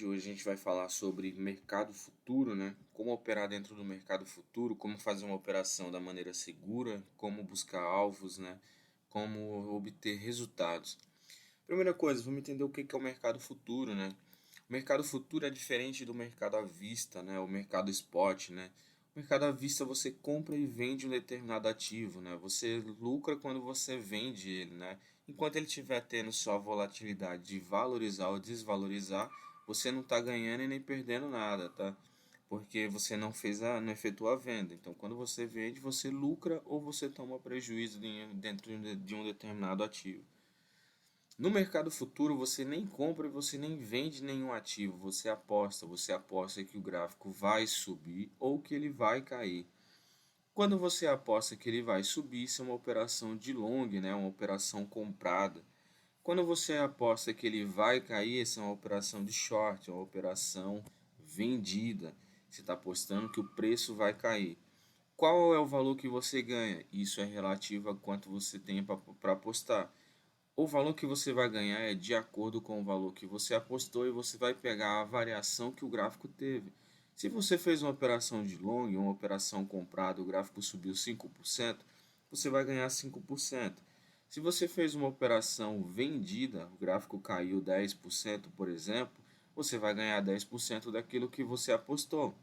hoje a gente vai falar sobre mercado futuro, né? Como operar dentro do mercado futuro, como fazer uma operação da maneira segura, como buscar alvos, né? Como obter resultados. Primeira coisa, vamos entender o que é o mercado futuro, né? O mercado futuro é diferente do mercado à vista, né? O mercado spot, né? O mercado à vista você compra e vende um determinado ativo, né? Você lucra quando você vende ele, né? Enquanto ele estiver tendo sua volatilidade de valorizar ou desvalorizar, você não está ganhando e nem perdendo nada, tá? Porque você não efetuou a venda. Então, quando você vende, você lucra ou você toma prejuízo dentro de um determinado ativo. No mercado futuro, você nem compra e você nem vende nenhum ativo, você aposta que o gráfico vai subir ou que ele vai cair. Quando você aposta que ele vai subir, isso é uma operação de long, né? Uma operação comprada. Quando você aposta que ele vai cair, essa é uma operação de short, uma operação vendida. Você está apostando que o preço vai cair. Qual é o valor que você ganha? Isso é relativo a quanto você tem para apostar. O valor que você vai ganhar é de acordo com o valor que você apostou e você vai pegar a variação que o gráfico teve. Se você fez uma operação de long, uma operação comprada, o gráfico subiu 5%, você vai ganhar 5%. Se você fez uma operação vendida, o gráfico caiu 10%, por exemplo, você vai ganhar 10% daquilo que você apostou.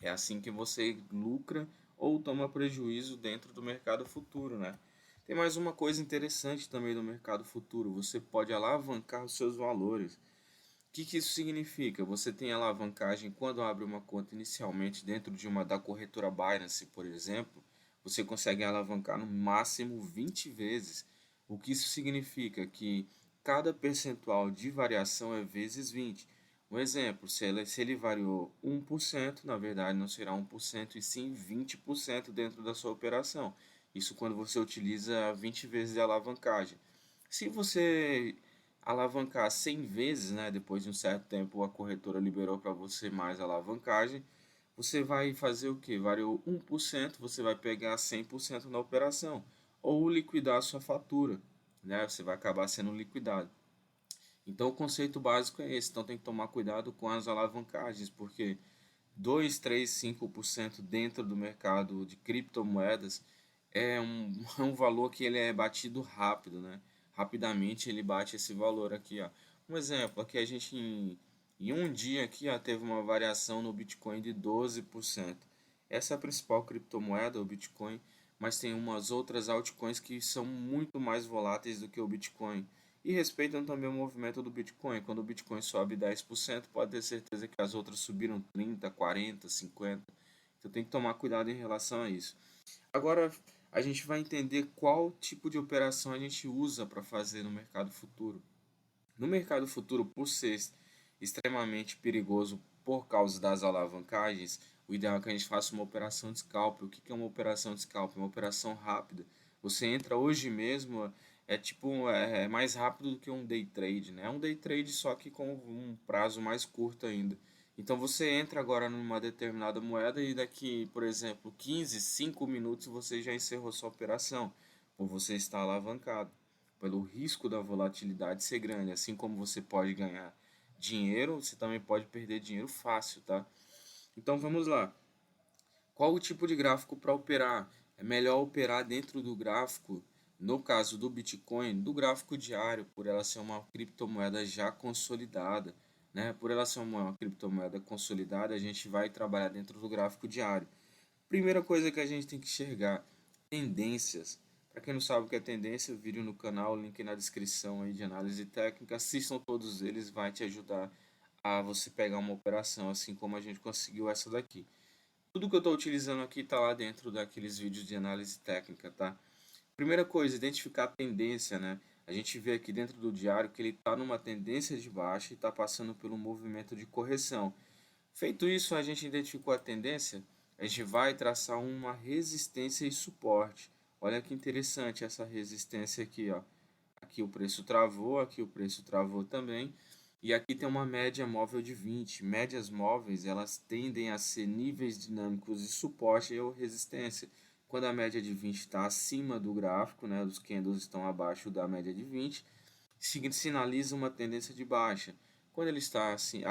É assim que você lucra ou toma prejuízo dentro do mercado futuro, né? Tem mais uma coisa interessante também no mercado futuro, você pode alavancar os seus valores. O que isso significa? Você tem alavancagem quando abre uma conta inicialmente dentro de uma da corretora Binance, por exemplo, você consegue alavancar no máximo 20 vezes. O que isso significa? Que cada percentual de variação é vezes 20. Um exemplo, se ele variou 1%, na verdade não será 1% e sim 20% dentro da sua operação. Isso quando você utiliza 20 vezes de alavancagem. Se você alavancar 100 vezes, né, depois de um certo tempo a corretora liberou para você mais alavancagem, você vai fazer o que? Variou 1%, você vai pegar 100% na operação ou liquidar a sua fatura, né? Você vai acabar sendo liquidado. Então o conceito básico é esse, então tem que tomar cuidado com as alavancagens, porque 2, 3, 5% dentro do mercado de criptomoedas é um valor que ele é batido rápido, né? Rapidamente ele bate esse valor aqui, ó. Um exemplo, aqui a gente em um dia aqui, ó, teve uma variação no Bitcoin de 12%. Essa é a principal criptomoeda, o Bitcoin, mas tem umas outras altcoins que são muito mais voláteis do que o Bitcoin e respeitam também o movimento do Bitcoin. Quando o Bitcoin sobe 10%, pode ter certeza que as outras subiram 30, 40, 50. Então tem que tomar cuidado em relação a isso. Agora a gente vai entender qual tipo de operação a gente usa para fazer no mercado futuro. No mercado futuro, por ser extremamente perigoso por causa das alavancagens, o ideal é que a gente faça uma operação de scalp. O que é uma operação de scalp? Uma operação rápida. Você entra hoje mesmo, é mais rápido do que um day trade, né? É um day trade só que com um prazo mais curto ainda. Então você entra agora numa determinada moeda e daqui, por exemplo, 15, 5 minutos você já encerrou sua operação, ou você está alavancado pelo risco da volatilidade ser grande. Assim como você pode ganhar dinheiro, você também pode perder dinheiro fácil, tá? Então vamos lá. Qual o tipo de gráfico para operar? É melhor operar dentro do gráfico, no caso do Bitcoin, do gráfico diário, por ela ser uma criptomoeda já consolidada, né? Por ela ser uma criptomoeda consolidada, a gente vai trabalhar dentro do gráfico diário. Primeira coisa que a gente tem que enxergar, tendências. Para quem não sabe o que é tendência, vídeo no canal, link na descrição aí de análise técnica. Assistam todos eles, vai te ajudar a você pegar uma operação, assim como a gente conseguiu essa daqui. Tudo que eu estou utilizando aqui está lá dentro daqueles vídeos de análise técnica, tá? Primeira coisa, identificar a tendência, né? A gente vê aqui dentro do diário que ele está numa tendência de baixa e está passando por um movimento de correção. Feito isso, a gente identificou a tendência, a gente vai traçar uma resistência e suporte. Olha que interessante essa resistência aqui, ó. Aqui o preço travou também. E aqui tem uma média móvel de 20. Médias móveis, elas tendem a ser níveis dinâmicos de suporte ou resistência. Quando a média de 20 está acima do gráfico, né, os candles estão abaixo da média de 20, sinaliza uma tendência de baixa. Quando ele está assim,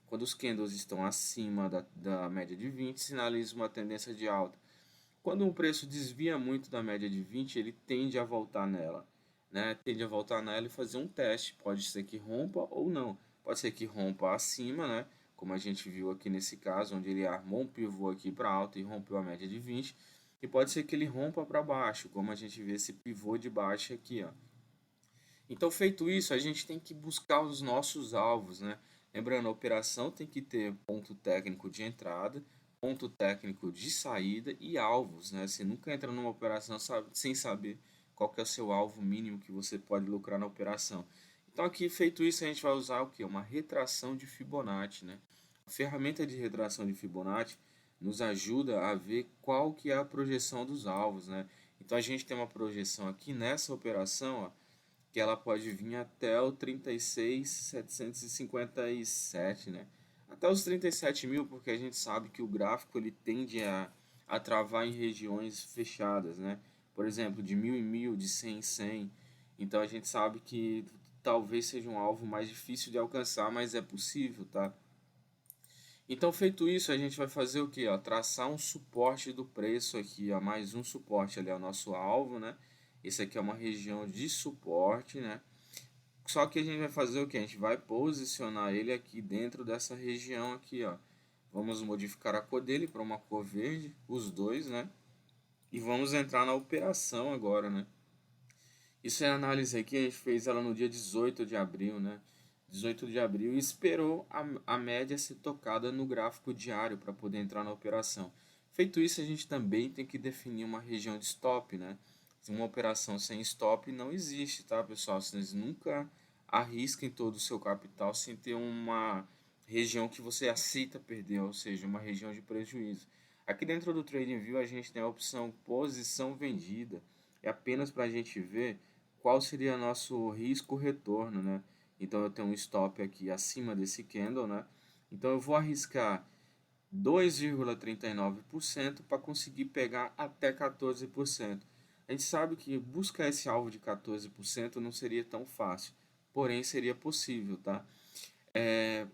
quando os candles estão acima da média de 20, sinaliza uma tendência de alta. Quando um preço desvia muito da média de 20, ele tende a voltar nela, né? Tende a voltar nela e fazer um teste. Pode ser que rompa ou não. Pode ser que rompa acima, né? Como a gente viu aqui nesse caso, onde ele armou um pivô aqui para alta e rompeu a média de 20. E pode ser que ele rompa para baixo, como a gente vê esse pivô de baixo aqui, ó. Então, feito isso, a gente tem que buscar os nossos alvos, né? Lembrando, a operação tem que ter ponto técnico de entrada, ponto técnico de saída e alvos, né? Você nunca entra numa operação sem saber qual que é o seu alvo mínimo que você pode lucrar na operação. Então, aqui, feito isso, a gente vai usar o que? Uma retração de Fibonacci, né? A ferramenta de retração de Fibonacci nos ajuda a ver qual que é a projeção dos alvos, né? Então, a gente tem uma projeção aqui nessa operação, ó, que ela pode vir até o 36.757, né? Até os 37 mil, porque a gente sabe que o gráfico ele tende a travar em regiões fechadas, né? Por exemplo, de 1.000 em 1.000, de 100 em 100. Então a gente sabe que talvez seja um alvo mais difícil de alcançar, mas é possível, tá? Então, feito isso, a gente vai fazer o que? Traçar um suporte do preço aqui, ó, mais um suporte ali, é o nosso alvo, né? Esse aqui é uma região de suporte, né? Só que a gente vai fazer o que? A gente vai posicionar ele aqui dentro dessa região aqui, ó. Vamos modificar a cor dele para uma cor verde, os dois, né? E vamos entrar na operação agora, né? Isso é a análise aqui, a gente fez ela no dia 18 de abril, né? 18 de abril e esperou a média ser tocada no gráfico diário para poder entrar na operação. Feito isso, a gente também tem que definir uma região de stop, né? Uma operação sem stop não existe, tá, pessoal? Vocês nunca arrisquem todo o seu capital sem ter uma região que você aceita perder, ou seja, uma região de prejuízo. Aqui dentro do TradingView a gente tem a opção posição vendida. É apenas para a gente ver qual seria nosso risco retorno, né? Então eu tenho um stop aqui acima desse candle, né? Então eu vou arriscar 2,39% para conseguir pegar até 14%. A gente sabe que buscar esse alvo de 14% não seria tão fácil, porém seria possível, tá?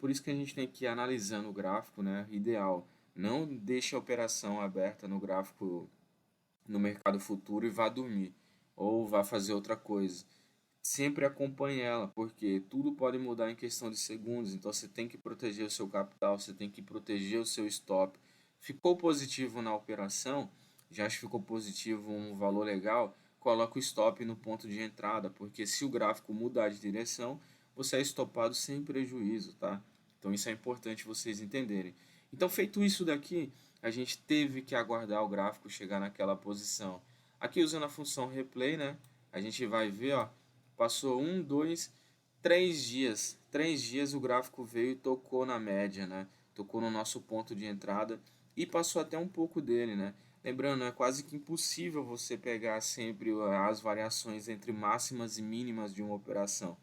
Por isso que a gente tem que ir analisando o gráfico, né? Ideal. Não deixe a operação aberta no gráfico no mercado futuro e vá dormir ou vá fazer outra coisa. Sempre acompanhe ela, porque tudo pode mudar em questão de segundos, então você tem que proteger o seu capital, você tem que proteger o seu stop. Ficou positivo na operação, já acho que ficou positivo um valor legal, coloca o stop no ponto de entrada, porque se o gráfico mudar de direção, você é estopado sem prejuízo, tá? Então isso é importante vocês entenderem. Então, feito isso daqui, a gente teve que aguardar o gráfico chegar naquela posição. Aqui usando a função replay, né? A gente vai ver, ó, passou 3 dias. 3 dias o gráfico veio e tocou na média, né? Tocou no nosso ponto de entrada e passou até um pouco dele, né? Lembrando, é quase que impossível você pegar sempre as variações entre máximas e mínimas de uma operação.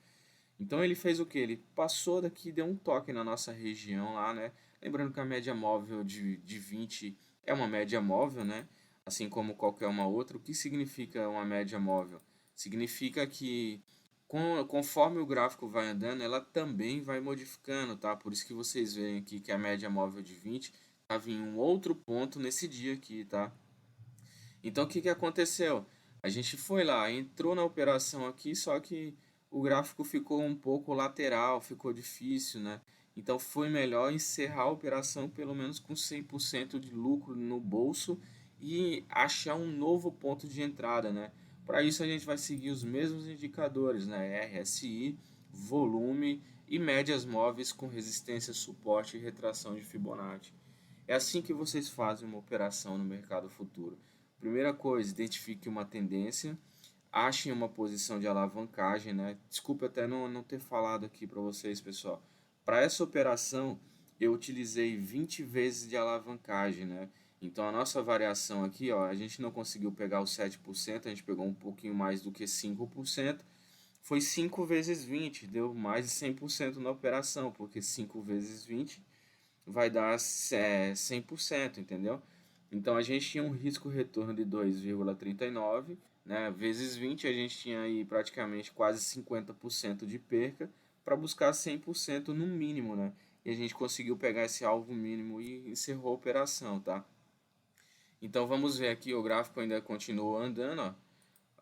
Então ele fez o que? Ele passou daqui, deu um toque na nossa região lá, né? Lembrando que a média móvel de 20 é uma média móvel, né? Assim como qualquer uma outra. O que significa uma média móvel? Significa que conforme o gráfico vai andando, ela também vai modificando, tá? Por isso que vocês veem aqui que a média móvel de 20 estava em um outro ponto nesse dia aqui, tá? Então o que que aconteceu? A gente foi lá, entrou na operação aqui, só que o gráfico ficou um pouco lateral, ficou difícil, né? Então foi melhor encerrar a operação pelo menos com 100% de lucro no bolso e achar um novo ponto de entrada, né? Para isso a gente vai seguir os mesmos indicadores, né? RSI, volume e médias móveis com resistência, suporte e retração de Fibonacci. É assim que vocês fazem uma operação no mercado futuro. Primeira coisa, identifique uma tendência, achem uma posição de alavancagem, né? Desculpe até não ter falado aqui para vocês, pessoal. Para essa operação, eu utilizei 20 vezes de alavancagem, né? Então a nossa variação aqui, ó, a gente não conseguiu pegar os 7%, a gente pegou um pouquinho mais do que 5%. Foi 5 vezes 20, deu mais de 100% na operação, porque 5 vezes 20 vai dar 100%, entendeu? Então a gente tinha um risco retorno de 2,39, né? Vezes 20 a gente tinha aí praticamente quase 50% de perca para buscar 100% no mínimo, né? E a gente conseguiu pegar esse alvo mínimo e encerrou a operação, tá? Então vamos ver aqui, o gráfico ainda continua andando,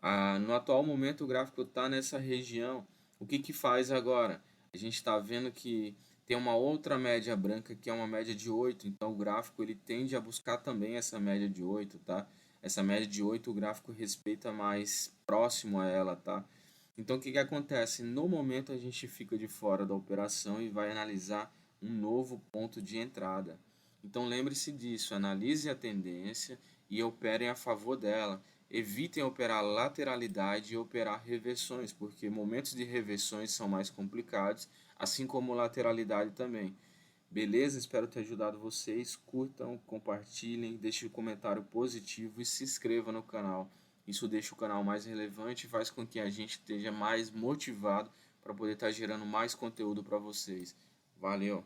ó. No atual momento o gráfico está nessa região. O que que faz agora? A gente está vendo que tem uma outra média branca que é uma média de 8. Então o gráfico ele tende a buscar também essa média de 8, tá? Essa média de 8 o gráfico respeita mais próximo a ela, tá? Então o que que acontece? No momento a gente fica de fora da operação e vai analisar um novo ponto de entrada. Então lembre-se disso, analise a tendência e operem a favor dela. Evitem operar lateralidade e operar reversões, porque momentos de reversões são mais complicados, assim como lateralidade também. Beleza? Espero ter ajudado vocês. Curtam, compartilhem, deixem um comentário positivo e se inscrevam no canal. Isso deixa o canal mais relevante e faz com que a gente esteja mais motivado para poder estar gerando mais conteúdo para vocês. Valeu!